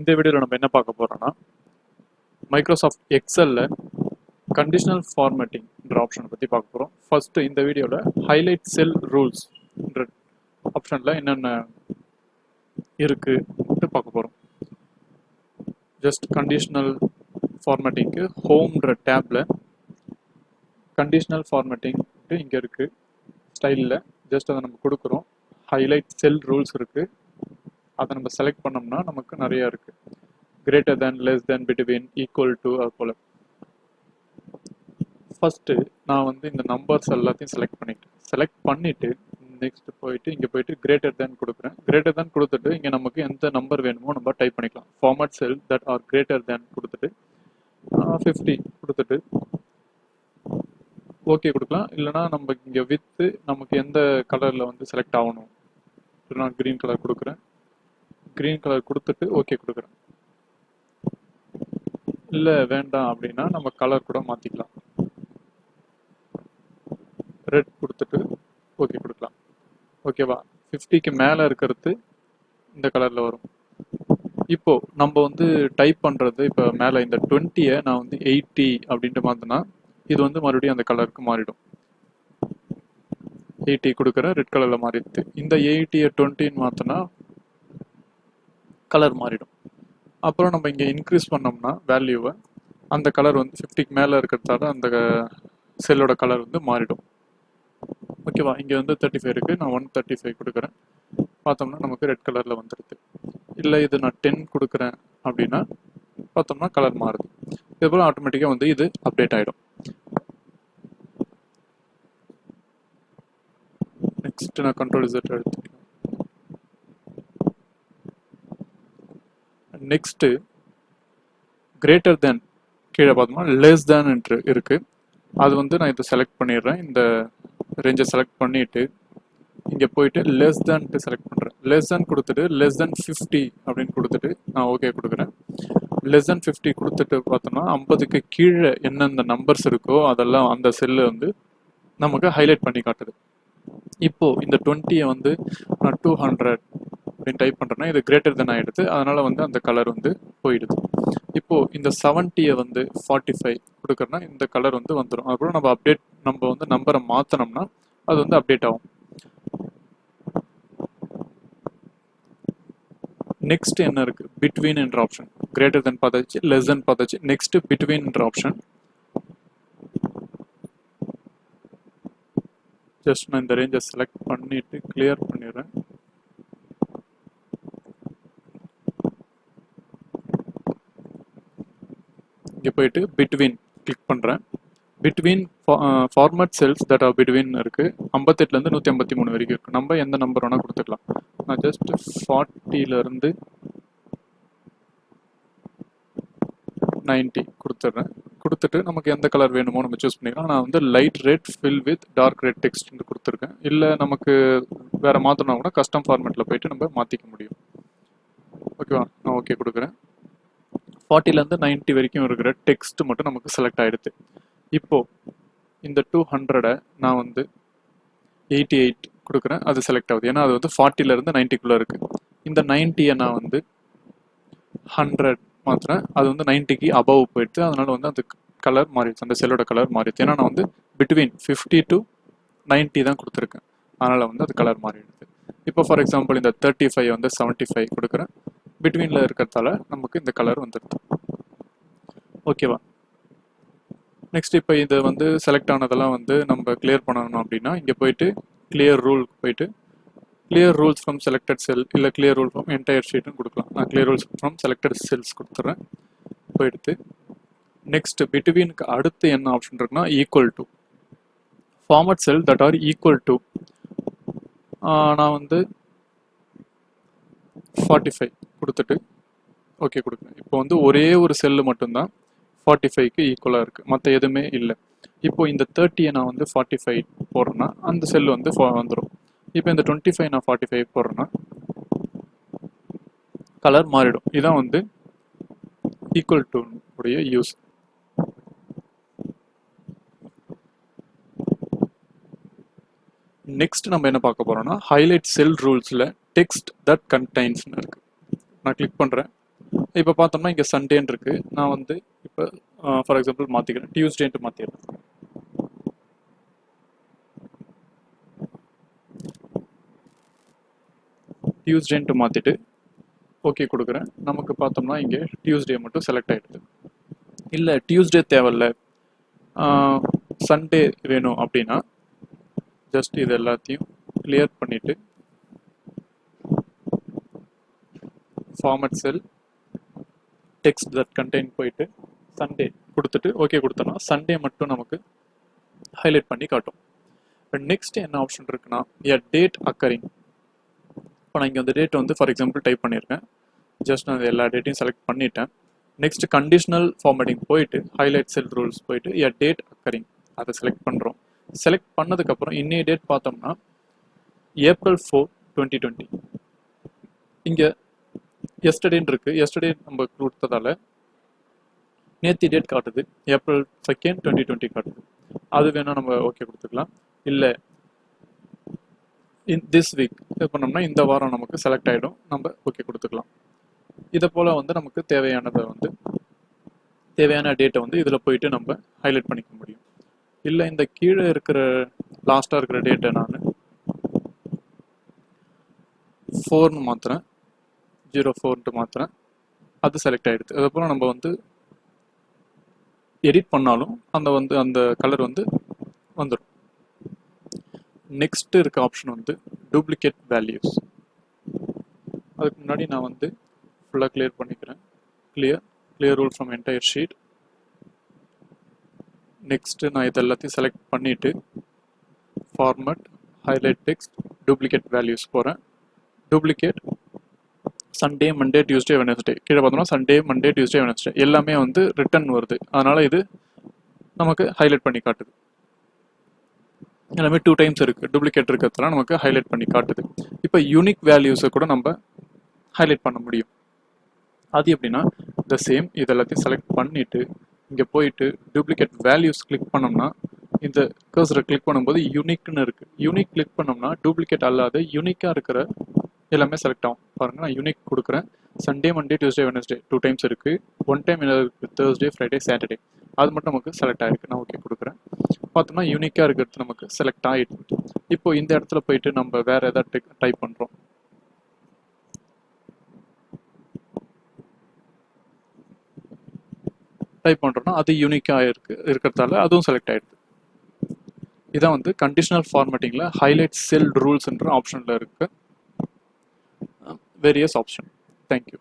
இந்த வீடியோவில் நம்ம என்ன பார்க்க போறோம்னா மைக்ரோசாஃப்ட் எக்ஸல்ல கண்டிஷனல் ஃபார்மேட்டிங்ன்ற ஆப்ஷனை பற்றி பார்க்க போகிறோம். ஃபர்ஸ்ட் இந்த வீடியோவில் ஹைலைட் செல் ரூல்ஸ்ன்ற ஆப்ஷனில் என்னென்ன இருக்குன்னு பார்க்க போகிறோம். ஜஸ்ட் கண்டிஷனல் ஃபார்மேட்டிங்க்கு ஹோம்ன்ற டேப்ல கண்டிஷனல் ஃபார்மேட்டிங் இங்கே இருக்குது ஸ்டைலில். ஜஸ்ட் அதை நம்ம கொடுக்குறோம். ஹைலைட் செல் ரூல்ஸ் இருக்குது, அதை நம்ம செலக்ட் பண்ணோம்னா நமக்கு நிறையா இருக்குது. Greater than, less than, between, equal to, அது போல். ஃபஸ்ட்டு நான் இந்த நம்பர்ஸ் எல்லாத்தையும் செலக்ட் பண்ணிவிட்டு நெக்ஸ்ட் போயிட்டு இங்கே போயிட்டு கிரேட்டர் தேன் கொடுக்குறேன். கிரேட்டர் தேன் கொடுத்துட்டு இங்கே நமக்கு எந்த நம்பர் வேணுமோ நம்ம டைப் பண்ணிக்கலாம். Format cell that R greater than கொடுத்துட்டு 50 கொடுத்துட்டு ஓகே கொடுக்கலாம். இல்லைனா நம்ம இங்கே வித்து நமக்கு எந்த கலரில் செலக்ட் ஆகணும், நான் க்ரீன் கலர் கொடுக்குறேன். க்ரீன் கலர் கொடுத்துட்டு ஓகே கொடுக்குறேன். இல்லை வேண்டாம் அப்படின்னா நம்ம கலர் கூட மாற்றிக்கலாம். ரெட் கொடுத்துட்டு ஓகே கொடுக்கலாம். ஓகேவா? 50க்கு மேலே இருக்கிறது இந்த கலரில் வரும். இப்போ நம்ம டைப் பண்ணுறது, இப்போ மேலே இந்த 20-ஐ நான் 80 அப்படின்ட்டு மாற்றினா இது மறுபடியும் அந்த கலருக்கு மாறிடும். 80 கொடுக்குறேன், ரெட் கலரில் மாறிடுது. இந்த 80-ஐ 20ன்னு மாற்றினா கலர் மாறிடும். அப்புறம் நம்ம இங்கே இன்க்ரீஸ் பண்ணோம்னா வேல்யூவை அந்த கலர் 50க்கு மேலே இருக்கிறதால அந்த செல்லோட கலர் மாறிடும். ஓகேவா? இங்கே 35 இருக்குது, நான் 135 கொடுக்குறேன். பார்த்தோம்னா நமக்கு ரெட் கலரில் வந்துடுது. இல்லை இது நான் 10 கொடுக்குறேன் அப்படின்னா பார்த்தோம்னா கலர் மாறுது. இதுபோல் ஆட்டோமேட்டிக்காக இது அப்டேட் ஆகிடும். நெக்ஸ்ட் நான் கண்ட்ரோல் Z எடுத்துக்கிறேன். நெக்ஸ்ட்டு கிரேட்டர் தேன் கீழே பார்த்தோம்னா லெஸ் தேன் என்று இருக்குது. அது நான் இதை செலக்ட் பண்ணிடுறேன். இந்த ரேஞ்சை செலக்ட் பண்ணிவிட்டு இங்கே போயிட்டு லெஸ் தேன்ட்டு செலக்ட் பண்ணுறேன். லெஸ் தேன் கொடுத்துட்டு லெஸ் தேன் 50 அப்படின்னு கொடுத்துட்டு நான் ஓகே கொடுக்குறேன். லெஸ் தேன் 50 கொடுத்துட்டு பார்த்தோம்னா 50க்கு கீழே என்னென்ன நம்பர்ஸ் இருக்கோ அதெல்லாம் அந்த செல்லு நமக்கு ஹைலைட் பண்ணி காட்டுது. இப்போது இந்த 20-ஐ நான் 200 அப்படின்னு டைப் பண்ணுறேன்னா இது கிரேட்டர் தென் ஆகிடுது. அதனால் அந்த கலர் போயிடுது. இப்போது இந்த 70-ஐ 45 கொடுக்குறேன்னா இந்த கலர் வந்துடும். அதுக்கப்புறம் நம்ம நம்பரை மாற்றினோம்னா அது அப்டேட் ஆகும். நெக்ஸ்ட் என்ன இருக்குது? பிட்வீன் என்ற ஆப்ஷன். கிரேட்டர் தென் பார்த்தாச்சு, லெஸ் தென் பார்த்தாச்சு. நெக்ஸ்ட் பிட்வீன் என்ற ஆப்ஷன். ஜஸ்ட் நான் இந்த ரேஞ்சை செலக்ட் பண்ணிட்டு கிளியர் பண்ணிடுறேன். இங்கே போயிட்டு பிட்வீன் கிளிக் பண்ணுறேன். Between format cells that are between இருக்குது. 58லேருந்து 153 வரைக்கும் இருக்குது. நம்ம எந்த நம்பர் வேணால் கொடுத்துக்கலாம். நான் ஜஸ்ட் 40லேருந்து 90 கொடுத்துட்றேன். கொடுத்துட்டு நமக்கு எந்த கலர் வேணுமோ நம்ம சூஸ் பண்ணிக்கலாம். நான் light red fill with dark red டெக்ஸ்ட்னு கொடுத்துருக்கேன். இல்லை நமக்கு வேறு மாற்றினா கூட கஸ்டம் ஃபார்மேட்டில் போயிட்டு நம்ம மாற்றிக்க முடியும். ஓகேவா? நான் ஓகே கொடுக்குறேன். 40லேருந்து 90 வரைக்கும் இருக்கிற டெக்ஸ்ட் மட்டும் நமக்கு செலக்ட் ஆகிடுது. இப்போது இந்த 200-ஐ நான் 88 கொடுக்குறேன். அது செலக்ட் ஆகுது. ஏன்னா அது 40லேருந்து 90க்குள்ளே இருக்குது. இந்த 90-ஐ நான் 100 மாத்திரேன். அது 90க்கு அபவ் போயிடுது. அதனால அந்த கலர் மாறிடுச்சு, அந்த செல்லோட கலர் மாறிடுச்சு. ஏன்னா நான் பிட்வீன் 50 to 90 தான் கொடுத்துருக்கேன். அதனால் அது கலர் மாறிடுது. இப்போ ஃபார் எக்ஸாம்பிள் இந்த 35 75 கொடுக்குறேன். பிட்வீனில் இருக்கிறதால நமக்கு இந்த கலர் வந்துடுது. ஓகேவா? நெக்ஸ்ட் இப்போ இது செலக்ட் ஆனதெல்லாம் நம்ம கிளியர் பண்ணணும் அப்படின்னா இங்கே போயிட்டு கிளியர் ரூல் போயிட்டு clear rules from selected cell இல்லை கிளியர் ரூல் ஃப்ரம் என்டையர் ஷீட்னு கொடுக்கலாம். நான் clear rules from selected cells கொடுத்துட்றேன். போயிடுத்து நெக்ஸ்ட் பிட்வீனுக்கு அடுத்து என்ன ஆப்ஷன் இருக்குன்னா equal to. Format cell that are equal to நான் 45 கொடுத்துட்டு ஓகே கொடுக்குறேன். இப்போ ஒரே ஒரு செல்லு மட்டும்தான் 45க்கு ஈக்குவலாக இருக்குது, மற்ற எதுவுமே இல்லை. இப்போ இந்த 30-ஐ நான் 45 போடுறேன்னா அந்த செல்லு வந்துடும். இப்போ இந்த 25 நான் 45 போடுறேன்னா கலர் மாறிடும். இதான் ஈக்குவல் டு உடைய யூஸ். நெக்ஸ்ட் நம்ம என்ன பார்க்க போறோம்னா ஹைலைட் செல் ரூல்ஸில் டெக்ஸ்ட் தட் கண்டைன்ஸ்னு இருக்கு. நான் கிளிக் பண்ணுறேன். இப்போ பார்த்தோம்னா இங்கே சண்டேன்னு இருக்குது. நான் வந்து இப்போ ஃபார் எக்ஸாம்பிள் மாற்றிக்கிறேன், டியூஸ்டேன்ட்டு மாற்றிடுறேன். டியூஸ்டேன்ட்டு மாற்றிட்டு ஓகே கொடுக்குறேன். நமக்கு பார்த்தோம்னா இங்கே டியூஸ்டே மட்டும் செலக்ட் ஆகிடுது. இல்லை டியூஸ்டே தேவையில்ல, சண்டே வேணும் அப்படின்னா ஜஸ்ட் இது எல்லாத்தையும் கிளியர் பண்ணிவிட்டு format sell text that contain போயிட்டு சண்டே கொடுத்துட்டு ஓகே கொடுத்தோன்னா சண்டே மட்டும் நமக்கு ஹைலைட் பண்ணி காட்டும். இப்போ நெக்ஸ்ட் என்ன ஆப்ஷன் இருக்குன்னா எ டேட் அக்கரிங். இப்போ நான் இங்கே அந்த டேட் வந்து ஃபார் எக்ஸாம்பிள் டைப் பண்ணியிருக்கேன். ஜஸ்ட் நான் எல்லா டேட்டையும் செலக்ட் பண்ணிட்டேன். நெக்ஸ்ட் கண்டிஷனல் ஃபார்மேட்டிங் போயிட்டு ஹைலைட் செல் ரூல்ஸ் போயிட்டு எ டேட் அக்கரிங் அதை செலக்ட் பண்ணுறோம். செலக்ட் பண்ணதுக்கப்புறம் இன்னைய டேட் பார்த்தோம்னா April 4, 2020. இங்கே எஸ்டர்டேன்னு இருக்குது. எஸ்டர்டே நம்ம கொடுத்ததால நேற்று டேட் காட்டுது, April 2, 2020 காட்டுது. அது வேணால் நம்ம ஓகே கொடுத்துக்கலாம். இல்லை திஸ் வீக் இது பண்ணோம்னா இந்த வாரம் நமக்கு செலக்ட் ஆகிடும், நம்ம ஓகே கொடுத்துக்கலாம். இதை போல் வந்து நமக்கு தேவையான டேட்டை வந்து இதில் போயிட்டு நம்ம ஹைலைட் பண்ணிக்க முடியும். இல்லை இந்த கீழே இருக்கிற லாஸ்ட்டாக இருக்கிற டேட்டை நான் 4ன்னு மாற்றுறேன், 04ன்ட்டு மாற்றுறேன், அது செலக்ட் ஆகிடுது. அதுபோல் நம்ம வந்து எடிட் பண்ணாலும் அந்த கலர் வந்து வந்துடும். நெக்ஸ்ட் இருக்க ஆப்ஷன் வந்து டூப்ளிகேட் வேல்யூஸ். அதுக்கு முன்னாடி நான் வந்து ஃபுல்லாக கிளியர் பண்ணிக்கிறேன். Clear rule from entire sheet. Next நான் இது எல்லாத்தையும் செலக்ட் பண்ணிவிட்டு format highlight text duplicate values போகிறேன். Duplicate Sunday, Monday, Tuesday, Wednesday. கீழே பார்த்தோம்னா சண்டே, மண்டே, டியூஸ்டே, வெனஸ்டே எல்லாமே வந்து ரிட்டர்ன் வருது. அதனால் இது நமக்கு ஹைலைட் பண்ணி காட்டுது. எல்லாமே 2 டைம்ஸ் இருக்குது, டூப்ளிகேட் இருக்கிறதுனால நமக்கு ஹைலைட் பண்ணி காட்டுது. இப்போ யூனிக் வேல்யூஸை கூட நம்ம ஹைலைட் பண்ண முடியும். அது எப்படின்னா த சேம் இது எல்லாத்தையும் செலக்ட் பண்ணிவிட்டு இங்கே போயிட்டு டூப்ளிகேட் வேல்யூஸ் கிளிக் பண்ணோம்னா இந்த கர்சரை கிளிக் பண்ணும்போது யூனிக்னு இருக்குது. யூனிக் கிளிக் பண்ணோம்னா டூப்ளிகேட் அல்லாத யூனிக்காக இருக்கிற எல்லாமே செலக்ட் ஆகும். பாருங்கள், நான் யூனிக் கொடுக்குறேன். Sunday, Monday, Tuesday, Wednesday 2 times இருக்குது. 1 டைம் தேர்ஸ்டே, ஃப்ரைடே, சாட்டர்டே அது மட்டும் நமக்கு செலக்ட் ஆகிருக்கு. நான் ஓகே கொடுக்குறேன். பார்த்தோம்னா யூனிக்காக இருக்கிறது நமக்கு செலக்ட் ஆகிடுது. இப்போ இந்த இடத்துல போயிட்டு நம்ம வேறு எதாவது டைப் பண்ணுறோம். அது யூனிக்காக இருக்கிறதால அதுவும் செலக்ட் ஆகிடுது. இதான் வந்து கண்டிஷனல் ஃபார்மேட்டிங்கில் ஹைலைட் செல் ரூல்ஸ்ன்ற ஆப்ஷனில் இருக்குது வேரியஸ் ஆப்ஷன். தேங்க்யூ.